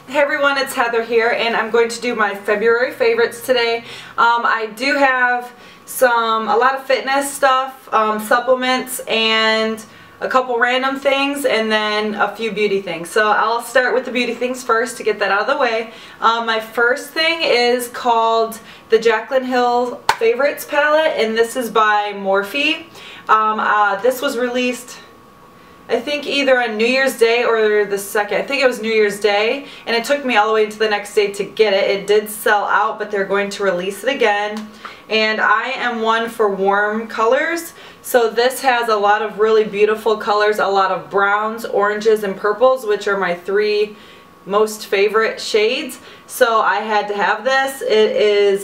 Hey everyone, it's Heather here, and I'm going to do my February favorites today. I do have a lot of fitness stuff, supplements, and a couple random things, and then a few beauty things. So I'll start with the beauty things first to get that out of the way. My first thing is called the Jaclyn Hill Favorites Palette, and this is by Morphe. This was released, I think, either on New Year's Day or the second. I think it was New Year's Day, and it took me all the way to the next day to get it. It did sell out, but they're going to release it again. And I am one for warm colors, so this has a lot of really beautiful colors, a lot of browns, oranges, and purples, which are my three most favorite shades. So I had to have this. It is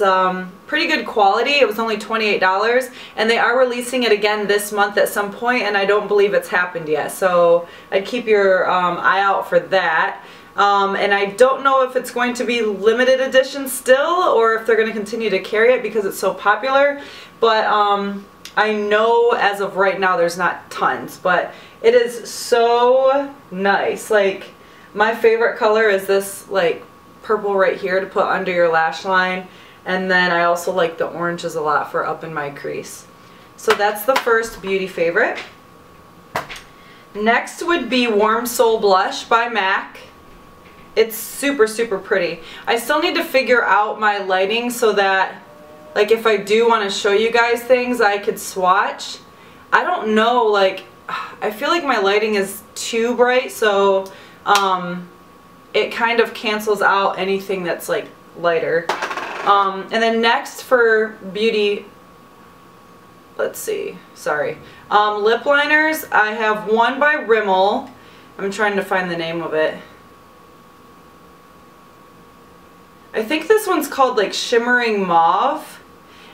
pretty good quality. It was only $28, and they are releasing it again this month at some point, and I don't believe it's happened yet. So I'd keep your eye out for that. And I don't know if it's going to be limited edition still, or if they're going to continue to carry it because it's so popular. But I know as of right now there's not tons, but it is so nice. Like, my favorite color is this like purple right here to put under your lash line, and then I also like the oranges a lot for up in my crease. So that's the first beauty favorite. Next would be Warm Soul Blush by MAC. It's super, super pretty. I still need to figure out my lighting so that, like, if I do want to show you guys things, I could swatch. I don't know, like, I feel like my lighting is too bright, so it kind of cancels out anything that's like lighter. And then next for beauty, let's see, sorry, lip liners. I have one by Rimmel. I'm trying to find the name of it. I think this one's called like Shimmering Mauve,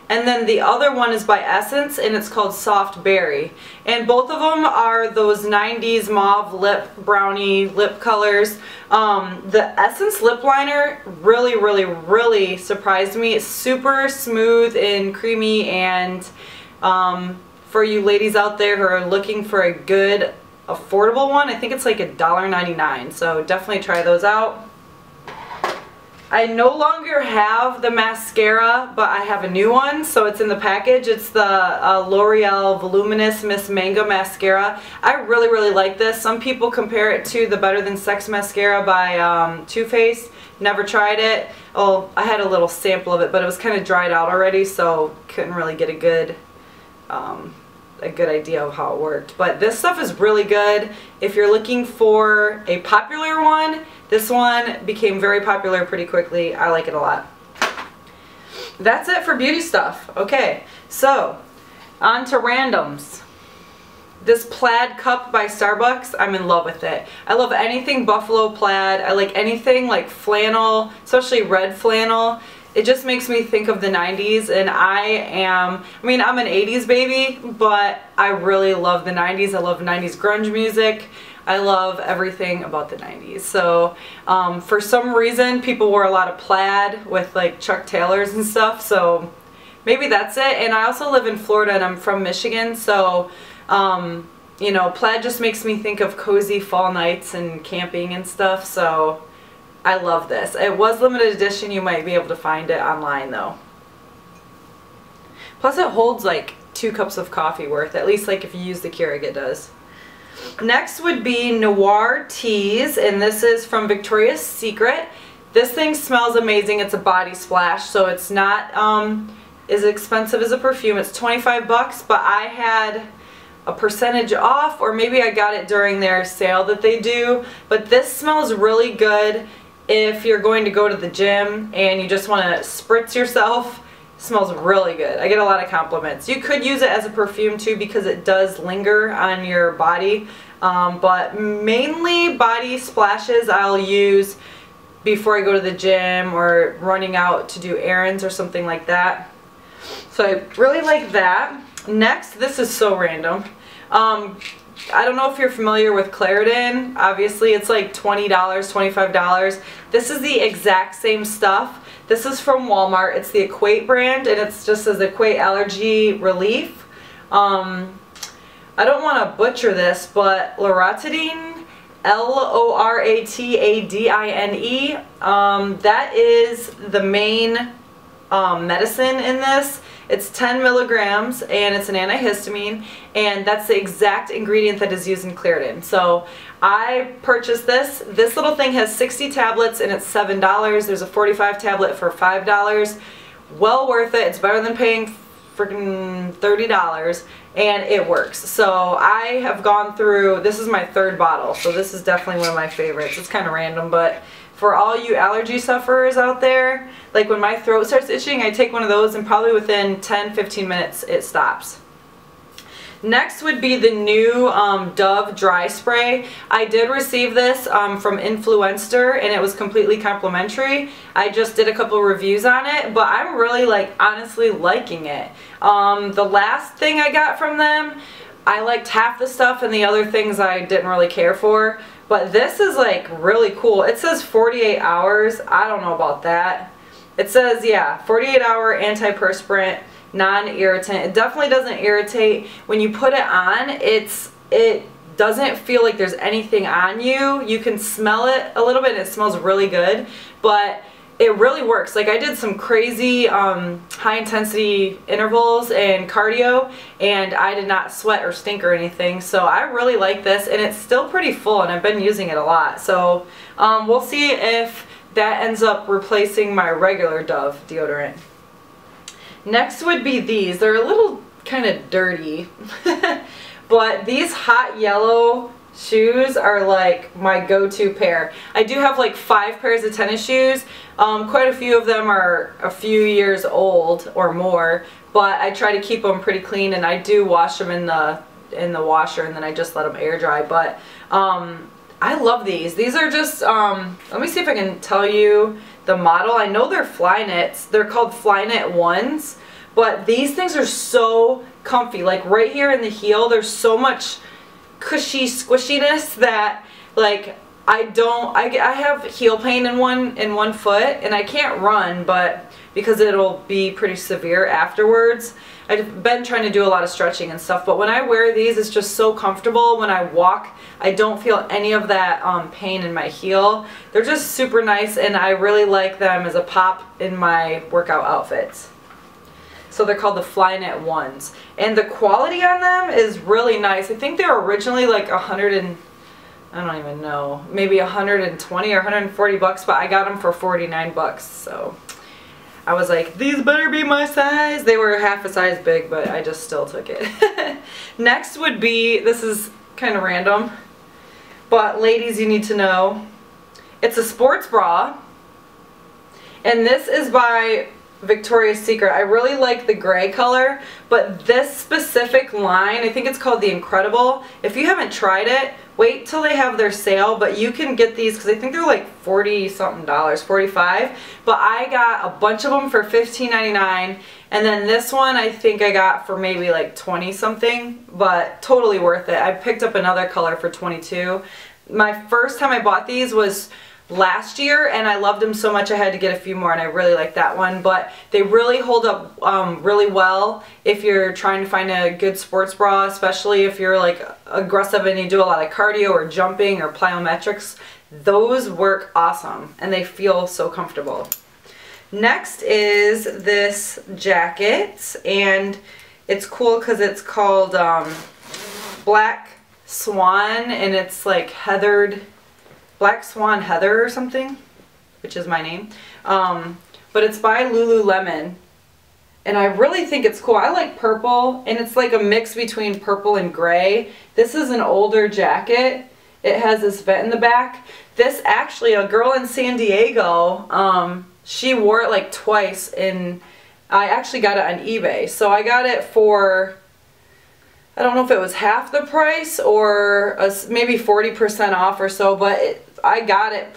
and then the other one is by Essence, and it's called Soft Berry. And both of them are those 90s mauve lip brownie lip colors. The Essence lip liner really, really, really surprised me. It's super smooth and creamy, and for you ladies out there who are looking for a good, affordable one, I think it's like $1.99, so definitely try those out. I no longer have the mascara, but I have a new one, so it's in the package. It's the L'Oreal Voluminous Miss Mango Mascara. I really, really like this. Some people compare it to the Better Than Sex Mascara by Too Faced. Never tried it. Oh, I had a little sample of it, but it was kind of dried out already, so couldn't really get a good idea of how it worked. But this stuff is really good. If you're looking for a popular one, this one became very popular pretty quickly. I like it a lot. That's it for beauty stuff. Okay, so on to randoms. This plaid cup by Starbucks, I'm in love with it. I love anything buffalo plaid. I like anything like flannel, especially red flannel. It just makes me think of the 90s, and I'm an 80s baby, but I really love the 90s. I love 90s grunge music. I love everything about the 90s. So for some reason people wore a lot of plaid with like Chuck Taylors and stuff, so maybe that's it. And I also live in Florida, and I'm from Michigan, so you know, plaid just makes me think of cozy fall nights and camping and stuff, so I love this. It was limited edition. You might be able to find it online though. Plus it holds like 2 cups of coffee worth, at least like if you use the Keurig it does. Next would be Noir Teas, and this is from Victoria's Secret. This thing smells amazing. It's a body splash, so it's not as expensive as a perfume. It's 25 bucks, but I had a percentage off, or maybe I got it during their sale that they do. But this smells really good if you're going to go to the gym and you just want to spritz yourself. It smells really good. I get a lot of compliments. You could use it as a perfume too, because it does linger on your body, but mainly body splashes I'll use before I go to the gym or running out to do errands or something like that. So I really like that. Next, this is so random. I don't know if you're familiar with Claritin. Obviously it's like $20, $25. This is the exact same stuff. This is from Walmart. It's the Equate brand, and it's just as Equate Allergy Relief. I don't want to butcher this, but loratadine Loratadine. That is the main medicine in this. It's 10 milligrams and it's an antihistamine, and that's the exact ingredient that is used in Claritin. So I purchased this. This little thing has 60 tablets and it's $7. There's a 45 tablet for $5. Well worth it. It's better than paying freaking $30, and it works. So I have gone through, this is my third bottle, so this is definitely one of my favorites. It's kind of random, but for all you allergy sufferers out there, like when my throat starts itching, I take one of those and probably within 10-15 minutes it stops. Next would be the new Dove Dry Spray. I did receive this from Influencer and it was completely complimentary. I just did a couple reviews on it, but I'm really honestly liking it. The last thing I got from them, I liked half the stuff and the other things I didn't really care for. But this is really cool. It says 48 hours. I don't know about that. It says, yeah, 48-hour antiperspirant, non-irritant. It definitely doesn't irritate. When you put it on, it doesn't feel like there's anything on you. You can smell it a little bit. It smells really good, but it really works. Like I did some crazy high intensity intervals and cardio, and I did not sweat or stink or anything. So I really like this, and it's still pretty full, and I've been using it a lot. So we'll see if that ends up replacing my regular Dove deodorant. Next would be these. They're a little kind of dirty, but these hot yellow shoes are like my go-to pair. I do have like 5 pairs of tennis shoes. Quite a few of them are a few years old or more, but I try to keep them pretty clean, and I do wash them in the washer, and then I just let them air dry. But I love these. These are just let me see if I can tell you the model. I know they're Flyknits. They're called Flyknit ones, but these things are so comfy. Like right here in the heel, there's so much cushy squishiness that I have heel pain in one foot, and I can't run, but because it'll be pretty severe afterwards. I've been trying to do a lot of stretching and stuff, but when I wear these, it's just so comfortable. When I walk, I don't feel any of that pain in my heel. They're just super nice, and I really like them as a pop in my workout outfits. So they're called the Flyknit ones, and the quality on them is really nice. I think they were originally like I don't even know, maybe 120 or 140 bucks, but I got them for 49 bucks. So I was like, these better be my size. They were half a size big, but I just still took it. Next would be, this is kind of random, but ladies, you need to know, it's a sports bra, and this is by Victoria's Secret. I really like the gray color, but this specific line, I think it's called the Incredible. If you haven't tried it, wait till they have their sale, but you can get these because I think they're like 40 something dollars, 45, but I got a bunch of them for $15.99, and then this one I think I got for maybe like 20 something, but totally worth it. I picked up another color for 22. My first time I bought these was last year, and I loved them so much I had to get a few more, and I really like that one. But they really hold up really well if you're trying to find a good sports bra, especially if you're like aggressive and you do a lot of cardio or jumping or plyometrics. Those work awesome, and they feel so comfortable. Next is this jacket, and it's cool because it's called Black Swan, and it's like heathered, Black Swan Heather or something, which is my name, but it's by Lululemon, and I really think it's cool. I like purple, and it's like a mix between purple and gray. This is an older jacket. It has this vent in the back. This actually, a girl in San Diego, she wore it like twice, and I actually got it on eBay. So I got it for, I don't know if it was half the price or maybe 40% off or so, but I got it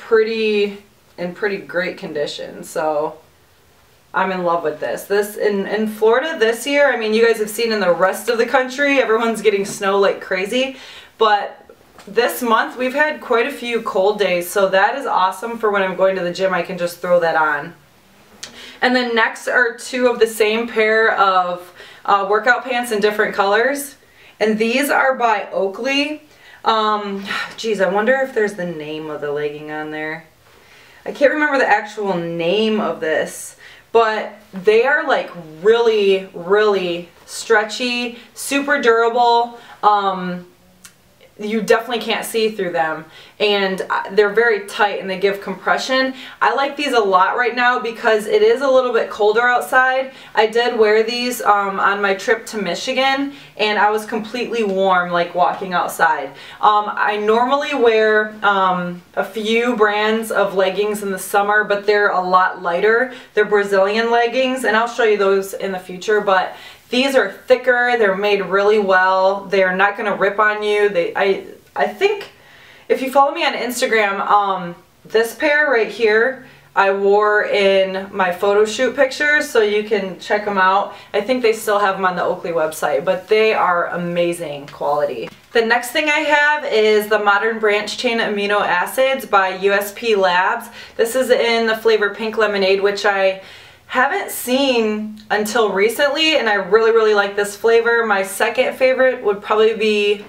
in pretty great condition, so I'm in love with this. This in Florida this year, I mean, you guys have seen in the rest of the country, everyone's getting snow like crazy, but this month we've had quite a few cold days, so that is awesome for when I'm going to the gym. I can just throw that on. And then next are 2 of the same pair of workout pants in different colors, and these are by Oakley. Geez, I wonder if there's the name of the legging on there. I can't remember the actual name of this, but they are like really, really stretchy, super durable. You definitely can't see through them, and they're very tight and they give compression. I like these a lot right now because it is a little bit colder outside. I did wear these on my trip to Michigan, and I was completely warm like walking outside. I normally wear a few brands of leggings in the summer, but they're a lot lighter. They're Brazilian leggings, and I'll show you those in the future, but these are thicker, they're made really well, they're not going to rip on you. I think if you follow me on Instagram, this pair right here I wore in my photo shoot pictures, so you can check them out. I think they still have them on the Oakley website, but they are amazing quality. The next thing I have is the Modern Branch Chain Amino Acids by USP Labs. This is in the flavor Pink Lemonade, which I haven't seen until recently, and I really, really like this flavor. My second favorite would probably be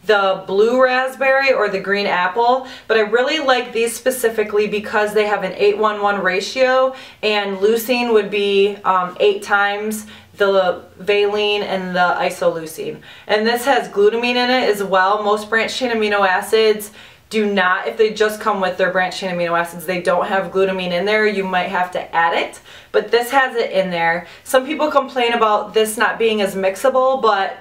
the blue raspberry or the green apple, but I really like these specifically because they have an 8:1:1 ratio, and leucine would be 8 times the valine and the isoleucine. And this has glutamine in it as well. Most branched chain amino acids do not. If they just come with their branched chain amino acids, they don't have glutamine in there. You might have to add it, but this has it in there. Some people complain about this not being as mixable, but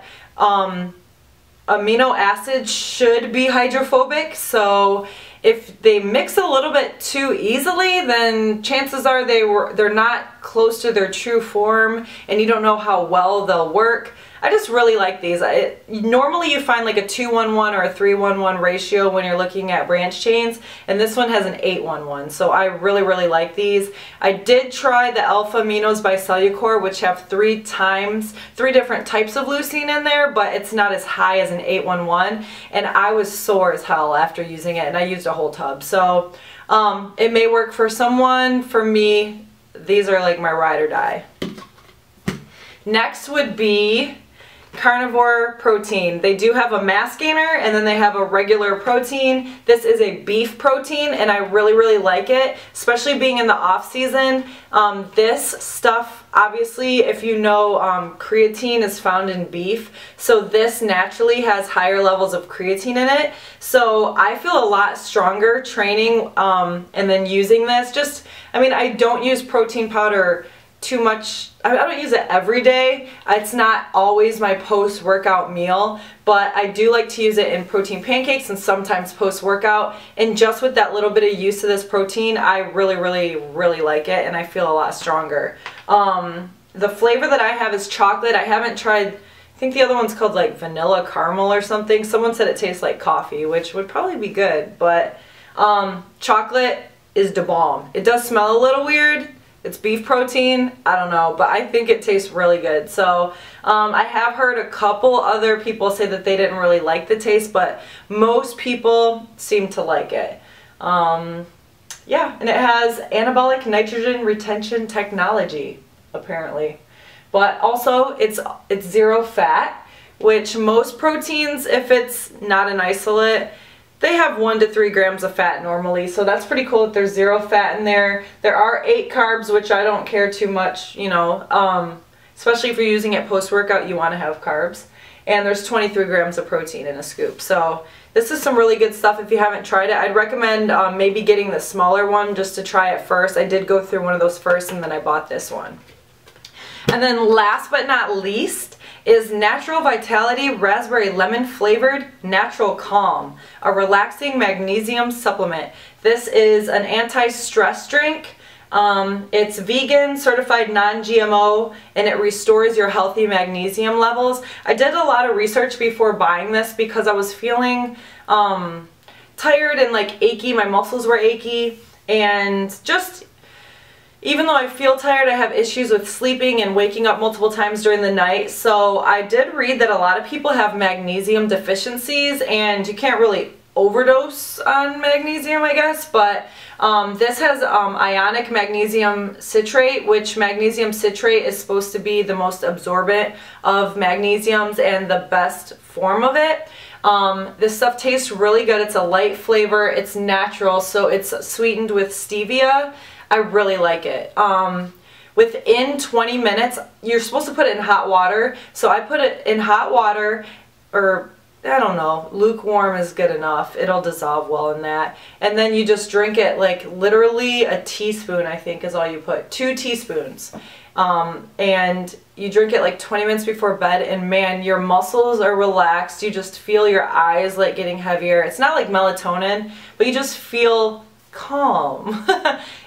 amino acids should be hydrophobic, so if they mix a little bit too easily, then chances are they're not close to their true form, and you don't know how well they'll work. I just really like these. Normally you find like a 2:1:1 or a 3:1:1 ratio when you're looking at branch chains, and this one has an 8:1:1, so I really, really like these. I did try the Alpha Aminos by Cellucor, which have 3 different types of leucine in there, but it's not as high as an 8:1:1, and I was sore as hell after using it, and I used a whole tub. So it may work for someone. For me, these are like my ride or die. Next would be Carnivore Protein. They do have a mass gainer, and then they have a regular protein. This is a beef protein, and I really, really like it, especially being in the off season. This stuff, obviously, if you know, creatine is found in beef, so this naturally has higher levels of creatine in it. So I feel a lot stronger training and then using this. I mean, I don't use protein powder too much. I don't use it every day. It's not always my post-workout meal, but I do like to use it in protein pancakes and sometimes post-workout. And just with that little bit of use of this protein, I really, really, really like it, and I feel a lot stronger. The flavor that I have is chocolate. I haven't tried, I think the other one's called like vanilla caramel or something. Someone said it tastes like coffee, which would probably be good, but chocolate is the bomb. It does smell a little weird. It's beef protein, I don't know, but I think it tastes really good. So I have heard a couple other people say that they didn't really like the taste, but most people seem to like it. Yeah, and it has anabolic nitrogen retention technology, apparently. But also, it's 0 fat, which most proteins, if it's not an isolate, they have 1 to 3 grams of fat normally, so that's pretty cool that there's 0 fat in there. There are 8 carbs, which I don't care too much, you know, especially if you're using it post-workout, you want to have carbs. And there's 23 grams of protein in a scoop. So this is some really good stuff. If you haven't tried it, I'd recommend maybe getting the smaller one just to try it first. I did go through one of those first, and then I bought this one. And then last but not least is Natural Vitality Raspberry Lemon Flavored Natural Calm, a relaxing magnesium supplement. This is an anti-stress drink. It's vegan, certified non-GMO, and it restores your healthy magnesium levels. I did a lot of research before buying this because I was feeling tired and like achy. My muscles were achy, and just even though I feel tired, I have issues with sleeping and waking up multiple times during the night. So I did read that a lot of people have magnesium deficiencies, and you can't really overdose on magnesium, I guess, but this has ionic magnesium citrate, which magnesium citrate is supposed to be the most absorbent of magnesiums and the best form of it. This stuff tastes really good. It's a light flavor. It's natural, so it's sweetened with stevia. I really like it. Within 20 minutes, you're supposed to put it in hot water. So I put it in hot water, or I don't know, lukewarm is good enough. It'll dissolve well in that. And then you just drink it like literally a teaspoon, I think is all you put. 2 teaspoons. And you drink it like 20 minutes before bed, and man, your muscles are relaxed. You just feel your eyes like getting heavier. It's not like melatonin, but you just feel calm.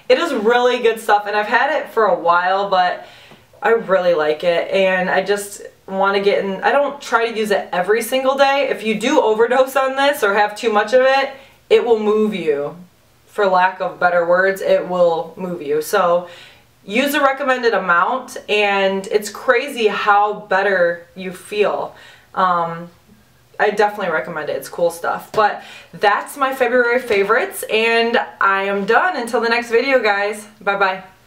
It is really good stuff, and I've had it for a while, but I really like it, and I just want to get in. I don't try to use it every single day. If you do overdose on this or have too much of it, it will move you. For lack of better words, it will move you. So use the recommended amount, and it's crazy how better you feel. I definitely recommend it. It's cool stuff. But that's my February favorites, and I am done until the next video, guys. Bye-bye.